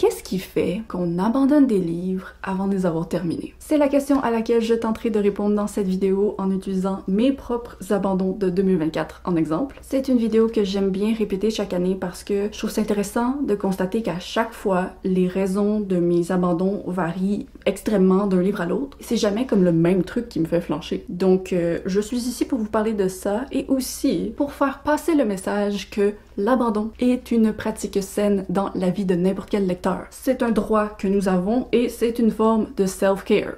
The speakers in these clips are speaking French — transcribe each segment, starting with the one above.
Qu'est-ce qui fait qu'on abandonne des livres avant de les avoir terminés? C'est la question à laquelle je tenterai de répondre dans cette vidéo en utilisant mes propres abandons de 2024 en exemple. C'est une vidéo que j'aime bien répéter chaque année parce que je trouve ça intéressant de constater qu'à chaque fois, les raisons de mes abandons varient extrêmement d'un livre à l'autre. C'est jamais comme le même truc qui me fait flancher. Donc, je suis ici pour vous parler de ça et aussi pour faire passer le message que l'abandon est une pratique saine dans la vie de n'importe quel lecteur. C'est un droit que nous avons et c'est une forme de self-care.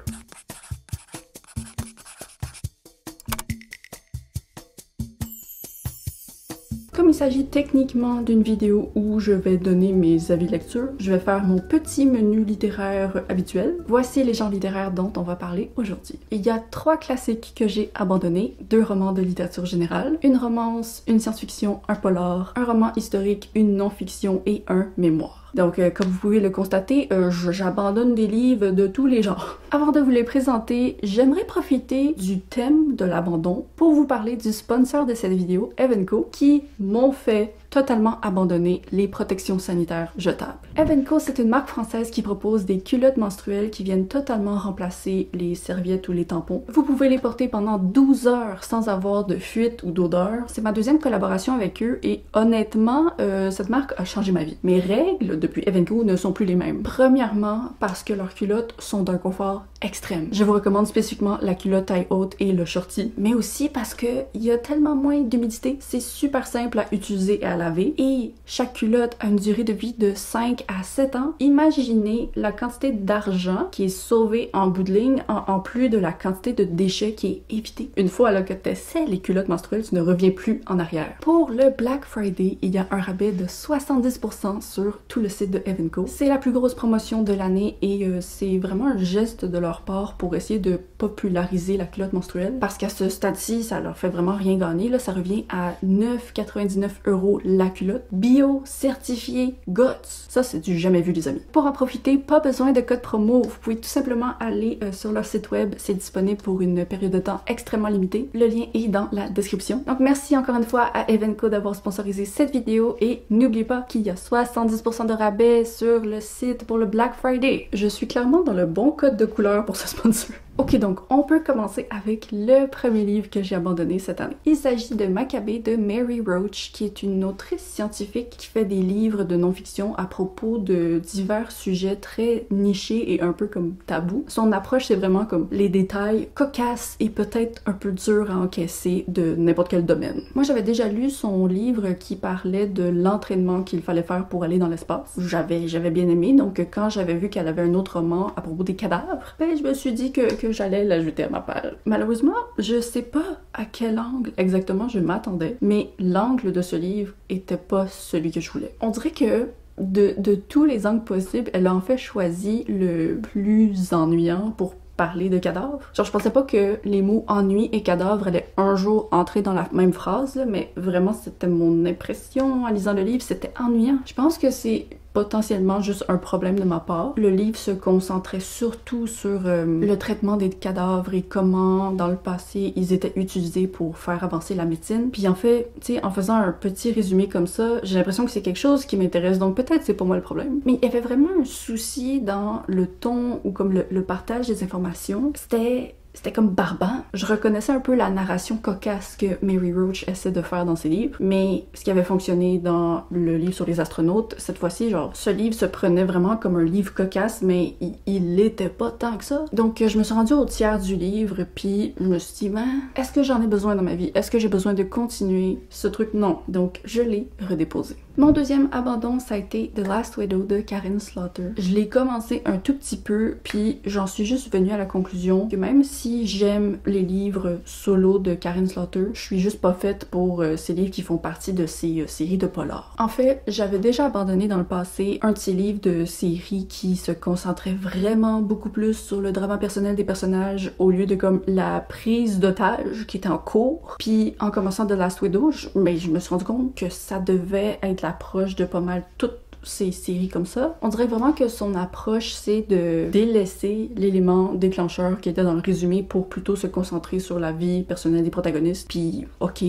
Comme il s'agit techniquement d'une vidéo où je vais donner mes avis de lecture, je vais faire mon petit menu littéraire habituel. Voici les genres littéraires dont on va parler aujourd'hui. Il y a 3 classiques que j'ai abandonnés, 2 romans de littérature générale, une romance, une science-fiction, un polar, un roman historique, une non-fiction et un mémoire. Donc, comme vous pouvez le constater, j'abandonne des livres de tous les genres. Avant de vous les présenter, j'aimerais profiter du thème de l'abandon pour vous parler du sponsor de cette vidéo, Evenco, qui m'ont fait totalement abandonner les protections sanitaires jetables. Evenco, c'est une marque française qui propose des culottes menstruelles qui viennent totalement remplacer les serviettes ou les tampons. Vous pouvez les porter pendant 12 heures sans avoir de fuite ou d'odeur. C'est ma deuxième collaboration avec eux et honnêtement, cette marque a changé ma vie. Mes règles depuis Evenco ne sont plus les mêmes. Premièrement, parce que leurs culottes sont d'un confort extrême. Je vous recommande spécifiquement la culotte taille haute et le shorty, mais aussi parce que il y a tellement moins d'humidité. C'est super simple à utiliser et à laver et chaque culotte a une durée de vie de 5 à 7 ans. Imaginez la quantité d'argent qui est sauvée en bout de ligne en plus de la quantité de déchets qui est évitée. Une fois là, que tu essaies les culottes menstruelles, tu ne reviens plus en arrière. Pour le Black Friday, il y a un rabais de 70% sur tout le site de Evenco. C'est la plus grosse promotion de l'année et c'est vraiment un geste de leur part pour essayer de populariser la culotte menstruelle parce qu'à ce stade-ci, ça leur fait vraiment rien gagner. Là, ça revient à 9,99 € la culotte. Bio, certifié, GOTS. Ça, c'est du jamais vu, les amis. Pour en profiter, pas besoin de code promo. Vous pouvez tout simplement aller sur leur site web. C'est disponible pour une période de temps extrêmement limitée. Le lien est dans la description. Donc, merci encore une fois à Evenco d'avoir sponsorisé cette vidéo et n'oubliez pas qu'il y a 70% de rabais sur le site pour le Black Friday. Je suis clairement dans le bon code de couleur pour ce sponsor. Ok, donc on peut commencer avec le premier livre que j'ai abandonné cette année. Il s'agit de Maccabée de Mary Roach, qui est une autrice scientifique qui fait des livres de non-fiction à propos de divers sujets très nichés et un peu comme tabous. Son approche, c'est vraiment comme les détails cocasses et peut-être un peu durs à encaisser de n'importe quel domaine. Moi, j'avais déjà lu son livre qui parlait de l'entraînement qu'il fallait faire pour aller dans l'espace. J'avais bien aimé, donc quand j'avais vu qu'elle avait un autre roman à propos des cadavres, ben je me suis dit que j'allais l'ajouter à ma pile. Malheureusement, je sais pas à quel angle exactement je m'attendais, mais l'angle de ce livre était pas celui que je voulais. On dirait que de tous les angles possibles, elle a en fait choisi le plus ennuyant pour parler de cadavres. Genre, je pensais pas que les mots ennui et cadavre allaient un jour entrer dans la même phrase, mais vraiment, c'était mon impression en lisant le livre, c'était ennuyant. Je pense que c'est potentiellement juste un problème de ma part. Le livre se concentrait surtout sur le traitement des cadavres et comment, dans le passé, ils étaient utilisés pour faire avancer la médecine. Puis en fait, tu sais, en faisant un petit résumé comme ça, j'ai l'impression que c'est quelque chose qui m'intéresse, donc peut-être c'est pas moi le problème. Mais il y avait vraiment un souci dans le ton ou comme le partage des informations. C'était comme barbant. Je reconnaissais un peu la narration cocasse que Mary Roach essaie de faire dans ses livres, mais ce qui avait fonctionné dans le livre sur les astronautes, cette fois-ci, genre, ce livre se prenait vraiment comme un livre cocasse, mais il l'était pas tant que ça. Donc, je me suis rendue au tiers du livre, puis je me suis dit, ben, est-ce que j'en ai besoin dans ma vie? Est-ce que j'ai besoin de continuer ce truc? Non. Donc, je l'ai redéposé. Mon deuxième abandon, ça a été The Last Widow de Karin Slaughter. Je l'ai commencé un tout petit peu, puis j'en suis juste venue à la conclusion que même si j'aime les livres solo de Karin Slaughter, je suis juste pas faite pour ces livres qui font partie de ces séries de polars. En fait, j'avais déjà abandonné dans le passé un de ces livres de série qui se concentrait vraiment beaucoup plus sur le drama personnel des personnages au lieu de comme la prise d'otage qui était en cours. Puis en commençant The Last Widow, je me suis rendu compte que ça devait être l'approche de pas mal toutes ces séries comme ça. On dirait vraiment que son approche, c'est de délaisser l'élément déclencheur qui était dans le résumé pour plutôt se concentrer sur la vie personnelle des protagonistes. Puis, ok,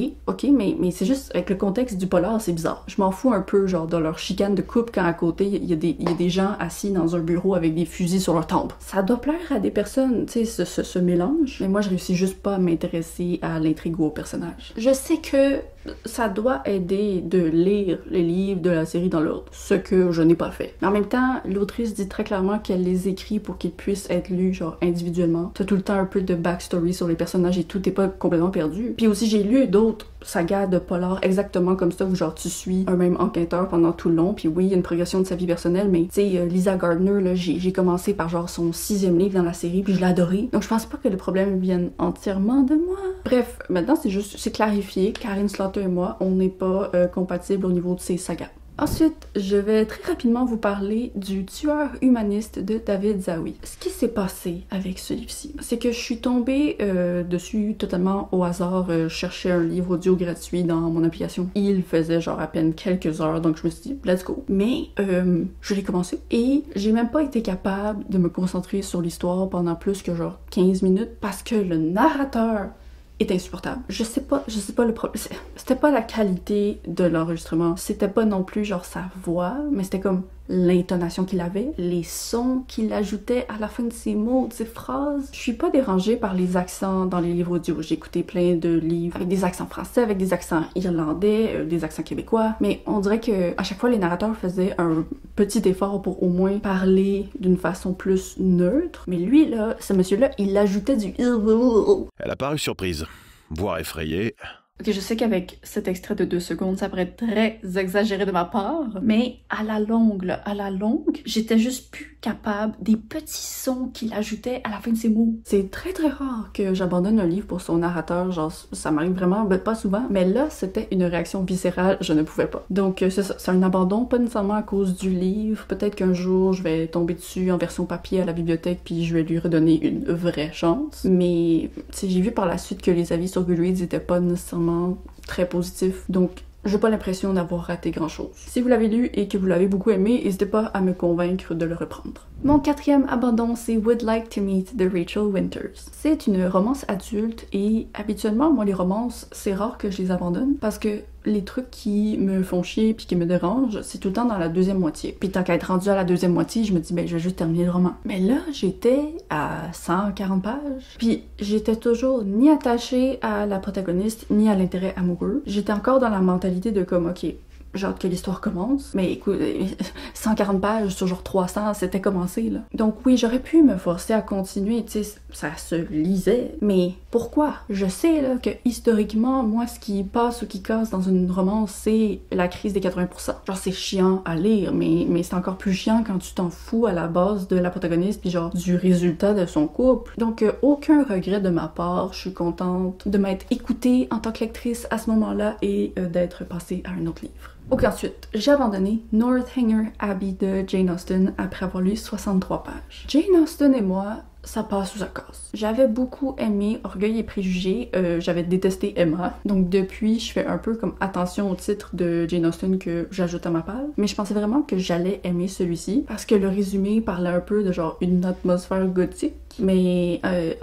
mais c'est juste, avec le contexte du polar, c'est bizarre. Je m'en fous un peu, genre, de leur chicane de couple quand à côté, il y a des gens assis dans un bureau avec des fusils sur leur tempe. Ça doit plaire à des personnes, tu sais, ce mélange. Mais moi, je réussis juste pas à m'intéresser à l'intrigue ou au personnage. Je sais que ça doit aider de lire les livres de la série dans l'ordre, ce que je n'ai pas fait. Mais en même temps, l'autrice dit très clairement qu'elle les écrit pour qu'ils puissent être lus, genre, individuellement. T'as tout le temps un peu de backstory sur les personnages et tout, t'es pas complètement perdu. Puis aussi, j'ai lu d'autres sagas de polar exactement comme ça, où genre, tu suis un même enquêteur pendant tout le long, puis oui, il y a une progression de sa vie personnelle, mais tu sais, Lisa Gardner, là, j'ai commencé par genre son 6e livre dans la série, puis je l'ai adoré. Donc je pense pas que le problème vienne entièrement de moi. Bref, maintenant, c'est clarifié. Karine Slaughter et moi, on n'est pas compatibles au niveau de ces sagas. Ensuite, je vais très rapidement vous parler du Tueur humaniste de David Zawi. Ce qui s'est passé avec ce livre-ci, c'est que je suis tombée dessus totalement au hasard. Je cherchais un livre audio gratuit dans mon application. Il faisait genre à peine quelques heures, donc je me suis dit, let's go. Mais je l'ai commencé et j'ai même pas été capable de me concentrer sur l'histoire pendant plus que genre 15 minutes parce que le narrateur est insupportable. Je sais pas le problème. C'était pas la qualité de l'enregistrement, c'était pas non plus genre sa voix, mais c'était comme l'intonation qu'il avait, les sons qu'il ajoutait à la fin de ses mots, de ses phrases. Je suis pas dérangée par les accents dans les livres audio. J'ai écouté plein de livres avec des accents français, avec des accents irlandais, des accents québécois, mais on dirait que à chaque fois les narrateurs faisaient un petit effort pour au moins parler d'une façon plus neutre. Mais lui là, ce monsieur-là, il ajoutait du Elle a paru surprise, voire effrayée. Ok, je sais qu'avec cet extrait de 2 secondes, ça pourrait être très exagéré de ma part, mais à la longue, j'étais juste plus capable des petits sons qu'il ajoutait à la fin de ses mots. C'est très très rare que j'abandonne un livre pour son narrateur, genre ça m'arrive vraiment, pas souvent, mais là c'était une réaction viscérale, je ne pouvais pas. Donc c'est ça, c'est un abandon, pas nécessairement à cause du livre, peut-être qu'un jour je vais tomber dessus en version papier à la bibliothèque puis je vais lui redonner une vraie chance, mais j'ai vu par la suite que les avis sur Goodreads étaient pas nécessairement très positifs, donc j'ai pas l'impression d'avoir raté grand chose. Si vous l'avez lu et que vous l'avez beaucoup aimé, n'hésitez pas à me convaincre de le reprendre. Mon 4e abandon, c'est Would Like to Meet de Rachel Winters. C'est une romance adulte et habituellement, moi les romances, c'est rare que je les abandonne parce que les trucs qui me font chier puis qui me dérangent, c'est tout le temps dans la 2e moitié. Puis tant qu'à être rendue à la 2e moitié, je me dis, ben je vais juste terminer le roman. Mais là, j'étais à 140 pages, puis j'étais toujours ni attachée à la protagoniste, ni à l'intérêt amoureux. J'étais encore dans la mentalité de comme, ok, j'ai hâte que l'histoire commence. Mais écoute, 140 pages sur genre 300, c'était commencé, là. Donc oui, j'aurais pu me forcer à continuer, tu sais, ça se lisait. Mais pourquoi? Je sais, là, que historiquement, moi, ce qui passe ou qui casse dans une romance, c'est la crise des 80%. Genre, c'est chiant à lire, mais c'est encore plus chiant quand tu t'en fous à la base de la protagoniste, puis genre, du résultat de son couple. Donc, aucun regret de ma part. Je suis contente de m'être écoutée en tant que lectrice à ce moment-là et d'être passée à un autre livre. Ok, ensuite, j'ai abandonné Northanger Abbey de Jane Austen après avoir lu 63 pages. Jane Austen et moi, ça passe ou ça casse. J'avais beaucoup aimé Orgueil et Préjugés, j'avais détesté Emma, donc depuis je fais un peu comme attention au titre de Jane Austen que j'ajoute à ma palle, mais je pensais vraiment que j'allais aimer celui-ci, parce que le résumé parlait un peu de genre une atmosphère gothique, mais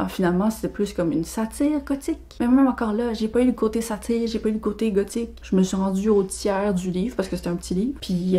finalement c'était plus comme une satire gothique. Mais même encore là, j'ai pas eu le côté satire, j'ai pas eu le côté gothique. Je me suis rendue au tiers du livre, parce que c'était un petit livre, puis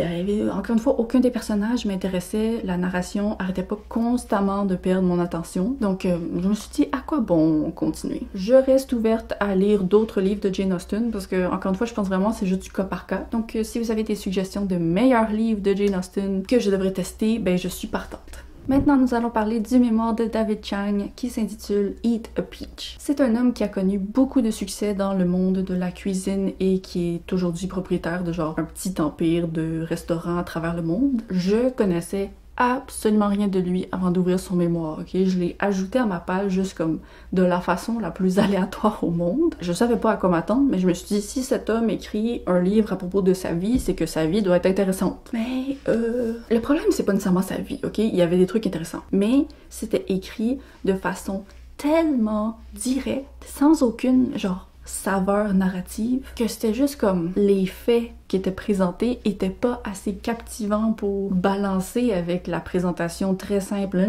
encore une fois, aucun des personnages m'intéressait, la narration arrêtait pas constamment de perdre mon attention. Donc je me suis dit à quoi bon continuer. Je reste ouverte à lire d'autres livres de Jane Austen parce que encore une fois je pense vraiment c'est juste du cas par cas. Donc si vous avez des suggestions de meilleurs livres de Jane Austen que je devrais tester, ben je suis partante. Maintenant, nous allons parler du mémoire de David Chang qui s'intitule Eat a Peach. C'est un homme qui a connu beaucoup de succès dans le monde de la cuisine et qui est aujourd'hui propriétaire de genre un petit empire de restaurants à travers le monde. Je connaissais absolument rien de lui avant d'ouvrir son mémoire, ok? Je l'ai ajouté à ma page juste comme de la façon la plus aléatoire au monde. Je savais pas à quoi m'attendre, mais je me suis dit, si cet homme écrit un livre à propos de sa vie, c'est que sa vie doit être intéressante. Mais, le problème, c'est pas nécessairement sa vie, ok? Il y avait des trucs intéressants. Mais c'était écrit de façon tellement directe, sans aucune, genre, saveur narrative, que c'était juste comme les faits qui était présenté était pas assez captivant pour balancer avec la présentation très simple.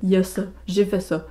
Il y a ça, j'ai fait ça.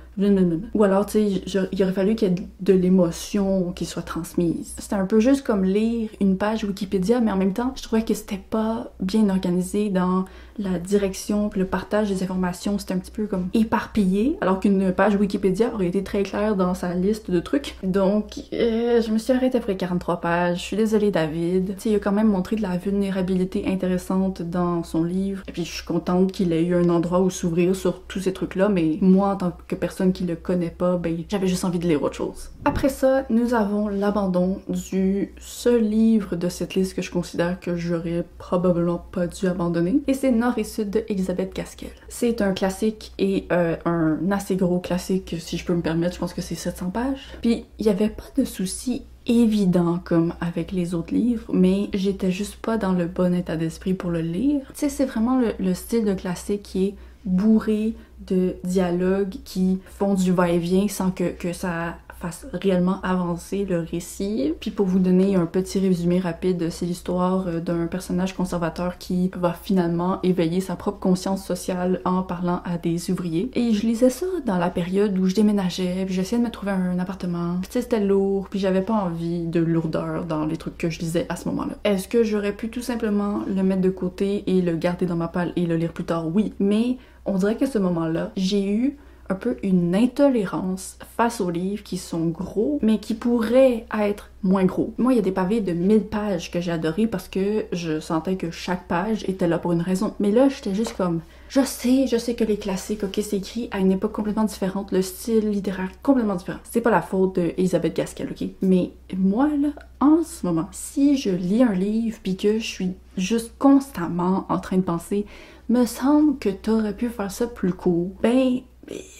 Ou alors, tu sais, il aurait fallu qu'il y ait de l'émotion qui soit transmise. C'était un peu juste comme lire une page Wikipédia, mais en même temps, je trouvais que c'était pas bien organisé dans la direction puis le partage des informations. C'était un petit peu comme éparpillé, alors qu'une page Wikipédia aurait été très claire dans sa liste de trucs. Donc, je me suis arrêtée après 43 pages. Je suis désolée, David. Tu sais, il a quand même montré de la vulnérabilité intéressante dans son livre. Et puis, je suis contente qu'il ait eu un endroit où s'ouvrir sur tous ces trucs-là, mais moi, en tant que personne qui le connaît pas, ben j'avais juste envie de lire autre chose. Après ça, nous avons l'abandon du seul livre de cette liste que je considère que j'aurais probablement pas dû abandonner, et c'est Nord et Sud de Elisabeth Gaskell. C'est un classique et un assez gros classique, si je peux me permettre, je pense que c'est 700 pages. Puis il y avait pas de souci évident comme avec les autres livres, mais j'étais juste pas dans le bon état d'esprit pour le lire. Tu sais, c'est vraiment le style de classique qui est bourré de dialogues qui font du va-et-vient sans que ça fasse réellement avancer le récit. Puis pour vous donner un petit résumé rapide, c'est l'histoire d'un personnage conservateur qui va finalement éveiller sa propre conscience sociale en parlant à des ouvriers. Et je lisais ça dans la période où je déménageais, puis j'essayais de me trouver un appartement. Puis c'était lourd, puis j'avais pas envie de lourdeur dans les trucs que je lisais à ce moment-là. Est-ce que j'aurais pu tout simplement le mettre de côté et le garder dans ma palle et le lire plus tard? Oui, mais on dirait qu'à ce moment-là, j'ai eu un peu une intolérance face aux livres qui sont gros, mais qui pourraient être moins gros. Moi, il y a des pavés de 1000 pages que j'ai adorés parce que je sentais que chaque page était là pour une raison. Mais là, j'étais juste comme... Je sais que les classiques, ok, c'est écrit à une époque complètement différente, le style littéraire complètement différent. C'est pas la faute d'Elisabeth Gaskell, ok? Mais moi, là, en ce moment, si je lis un livre puis que je suis juste constamment en train de penser « me semble que t'aurais pu faire ça plus court », ben...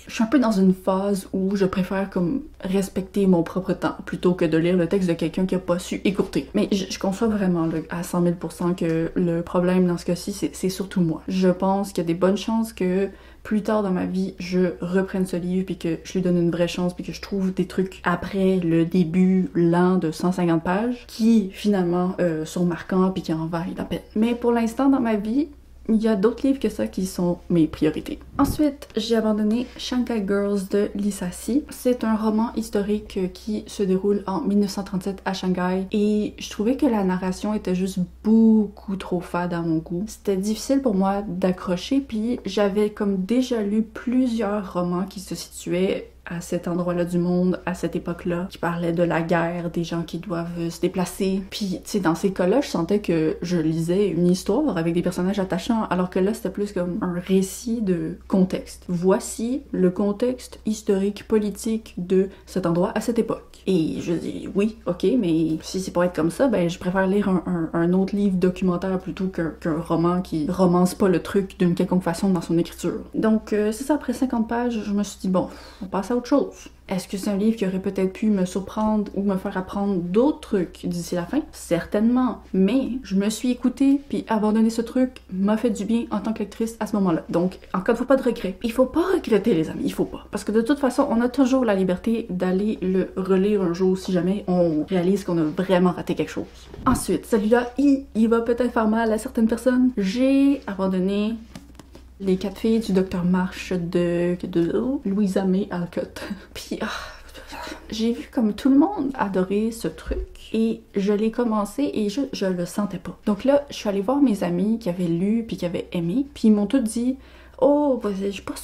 je suis un peu dans une phase où je préfère comme respecter mon propre temps plutôt que de lire le texte de quelqu'un qui a pas su écouter. Mais je conçois vraiment là, à 100 000 % que le problème dans ce cas-ci, c'est surtout moi. Je pense qu'il y a des bonnes chances que plus tard dans ma vie, je reprenne ce livre puis que je lui donne une vraie chance puis que je trouve des trucs après le début lent de 150 pages qui finalement sont marquants puis qui en valent la peine. Mais pour l'instant dans ma vie, il y a d'autres livres que ça qui sont mes priorités. Ensuite, j'ai abandonné Shanghai Girls de Lisa Si. C'est un roman historique qui se déroule en 1937 à Shanghai et je trouvais que la narration était juste beaucoup trop fade à mon goût. C'était difficile pour moi d'accrocher puis j'avais comme déjà lu plusieurs romans qui se situaient à cet endroit-là du monde, à cette époque-là, qui parlait de la guerre, des gens qui doivent se déplacer. Puis, tu sais, dans ces cas-là, je sentais que je lisais une histoire avec des personnages attachants, alors que là, c'était plus comme un récit de contexte. Voici le contexte historique, politique de cet endroit à cette époque. Et je dis, oui, ok, mais si c'est pour être comme ça, ben je préfère lire un autre livre documentaire plutôt qu'un roman qui romance pas le truc d'une quelconque façon dans son écriture. Donc, c'est ça, après 50 pages, je me suis dit, bon, on passe à autre chose. Est-ce que c'est un livre qui aurait peut-être pu me surprendre ou me faire apprendre d'autres trucs d'ici la fin? Certainement. Mais je me suis écoutée, puis abandonner ce truc m'a fait du bien en tant que lectrice à ce moment-là. Donc, encore une fois, pas de regret. Il faut pas regretter, les amis, il faut pas. Parce que de toute façon, on a toujours la liberté d'aller le relire un jour si jamais on réalise qu'on a vraiment raté quelque chose. Ensuite, celui-là, il va peut-être faire mal à certaines personnes. J'ai abandonné Les 4 filles du Docteur Marsh de Louisa May Alcott. Puis, j'ai vu comme tout le monde adorer ce truc et je l'ai commencé et je le sentais pas. Donc là, je suis allée voir mes amis qui avaient lu puis qui avaient aimé, puis ils m'ont tous dit oh, bah, je suis pas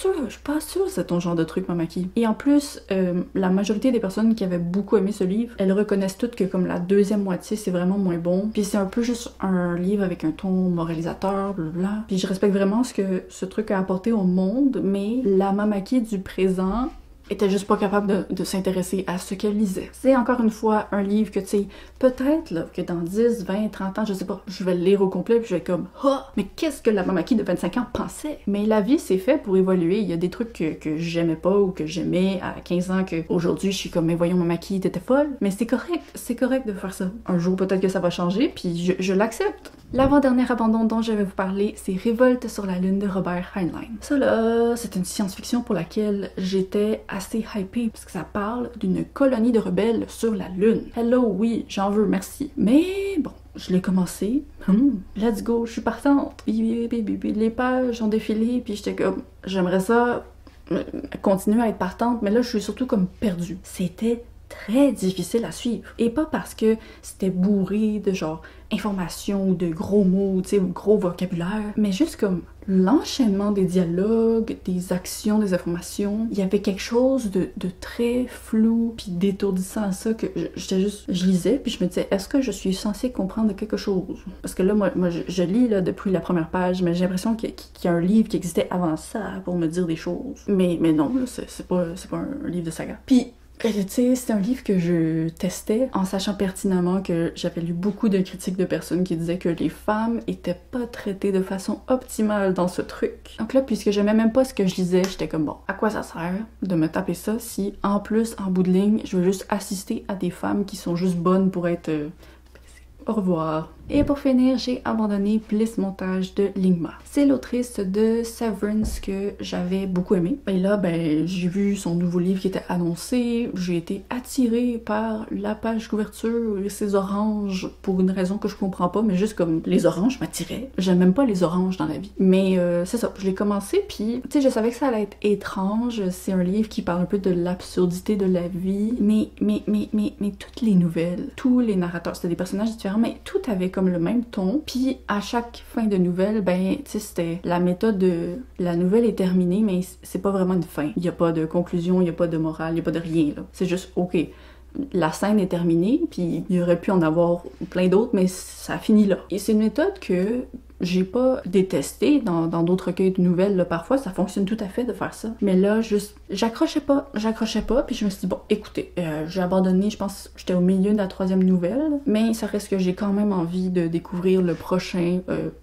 sûre c'est ton genre de truc, Mamaki. Et en plus, la majorité des personnes qui avaient beaucoup aimé ce livre, elles reconnaissent toutes que comme la deuxième moitié, c'est vraiment moins bon. Puis c'est un peu juste un livre avec un ton moralisateur, blablabla. Puis je respecte vraiment ce que ce truc a apporté au monde, mais la Mamaki du présent était juste pas capable de s'intéresser à ce qu'elle lisait. C'est encore une fois un livre que, tu sais, peut-être là, que dans 10, 20, 30 ans, je sais pas, je vais le lire au complet puis je vais comme « Ah! Mais qu'est-ce que la Mamaki de 25 ans pensait? » Mais la vie, c'est fait pour évoluer. Il y a des trucs que j'aimais pas ou que j'aimais à 15 ans que aujourd'hui je suis comme « Mais voyons, Mamaki, t'étais folle. » Mais c'est correct de faire ça. Un jour, peut-être que ça va changer puis je l'accepte. L'avant-dernier abandon dont je vais vous parler, c'est Révolte sur la Lune de Robert Heinlein. Ça là, c'est une science-fiction pour laquelle j'étais assez hypée parce que ça parle d'une colonie de rebelles sur la Lune. Hello, oui, j'en veux, merci. Mais bon, je l'ai commencé. Let's go, je suis partante. Les pages ont défilé, puis j'étais comme, j'aimerais ça continuer à être partante, mais là, je suis surtout comme perdue. C'était très difficile à suivre. Et pas parce que c'était bourré de genre informations ou de gros mots, tu sais, gros vocabulaire, mais juste comme l'enchaînement des dialogues, des actions, des informations. Il y avait quelque chose de très flou puis d'étourdissant à ça que je lisais puis je me disais, est-ce que je suis censée comprendre quelque chose? Parce que là, moi je lis là, depuis la première page, mais j'ai l'impression qu'il y a un livre qui existait avant ça pour me dire des choses. Mais non, là, c'est pas un livre de saga. Puis tu sais, c'est un livre que je testais en sachant pertinemment que j'avais lu beaucoup de critiques de personnes qui disaient que les femmes étaient pas traitées de façon optimale dans ce truc. Donc là, puisque j'aimais même pas ce que je lisais, j'étais comme bon, à quoi ça sert de me taper ça si en plus, en bout de ligne, je veux juste assister à des femmes qui sont juste bonnes pour être... Au revoir. Et pour finir, j'ai abandonné Bliss Montage de Lingma. C'est l'autrice de Severance que j'avais beaucoup aimé. Et là, j'ai vu son nouveau livre qui était annoncé. J'ai été attirée par la page couverture et ses oranges pour une raison que je comprends pas, mais juste comme les oranges m'attiraient. J'aime même pas les oranges dans la vie. Mais c'est ça, je l'ai commencé, puis tu sais, je savais que ça allait être étrange. C'est un livre qui parle un peu de l'absurdité de la vie, mais toutes les nouvelles, tous les narrateurs, c'était des personnages différents, mais tout avait comme le même ton. Puis à chaque fin de nouvelle, tu sais, c'était la méthode de la nouvelle est terminée, mais c'est pas vraiment une fin. Il y a pas de conclusion, il y a pas de morale, il y a pas de rien, là. C'est juste, ok, la scène est terminée, puis il y aurait pu en avoir plein d'autres, mais ça finit là. Et c'est une méthode que j'ai pas détesté dans d'autres recueils de nouvelles, là, parfois ça fonctionne tout à fait de faire ça. Mais là, juste, j'accrochais pas, puis je me suis dit, bon, écoutez, j'ai abandonné, je pense, j'étais au milieu de la 3e nouvelle, mais ça reste que j'ai quand même envie de découvrir le prochain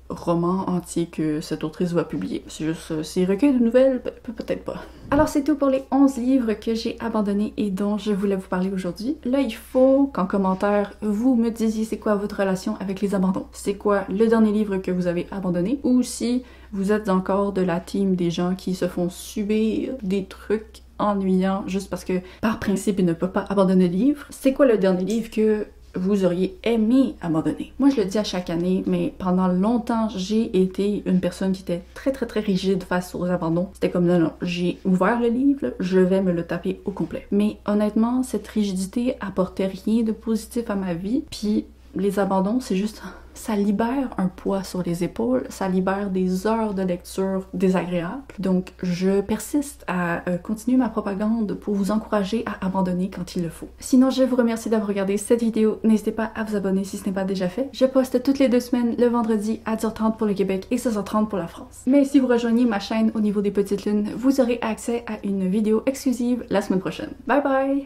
roman entier que cette autrice va publier. C'est juste, ces recueils de nouvelles, peut-être pas. Alors c'est tout pour les 11 livres que j'ai abandonnés et dont je voulais vous parler aujourd'hui. Là, il faut qu'en commentaire, vous me disiez c'est quoi votre relation avec les abandons. C'est quoi le dernier livre que vous avez abandonné, ou si vous êtes encore de la team des gens qui se font subir des trucs ennuyants juste parce que par principe ils ne peuvent pas abandonner le livre. C'est quoi le dernier livre que vous auriez aimé abandonner? Moi, je le dis à chaque année, mais pendant longtemps, j'ai été une personne qui était très rigide face aux abandons. C'était comme non, j'ai ouvert le livre, je vais me le taper au complet. Mais honnêtement, cette rigidité apportait rien de positif à ma vie, puis les abandons, c'est juste... ça libère un poids sur les épaules, ça libère des heures de lecture désagréables. Donc, je persiste à continuer ma propagande pour vous encourager à abandonner quand il le faut. Sinon, je vous remercie d'avoir regardé cette vidéo. N'hésitez pas à vous abonner si ce n'est pas déjà fait. Je poste toutes les 2 semaines, le vendredi à 10h30 pour le Québec et 16h30 pour la France. Mais si vous rejoignez ma chaîne au niveau des petites lunes, vous aurez accès à une vidéo exclusive la semaine prochaine. Bye bye!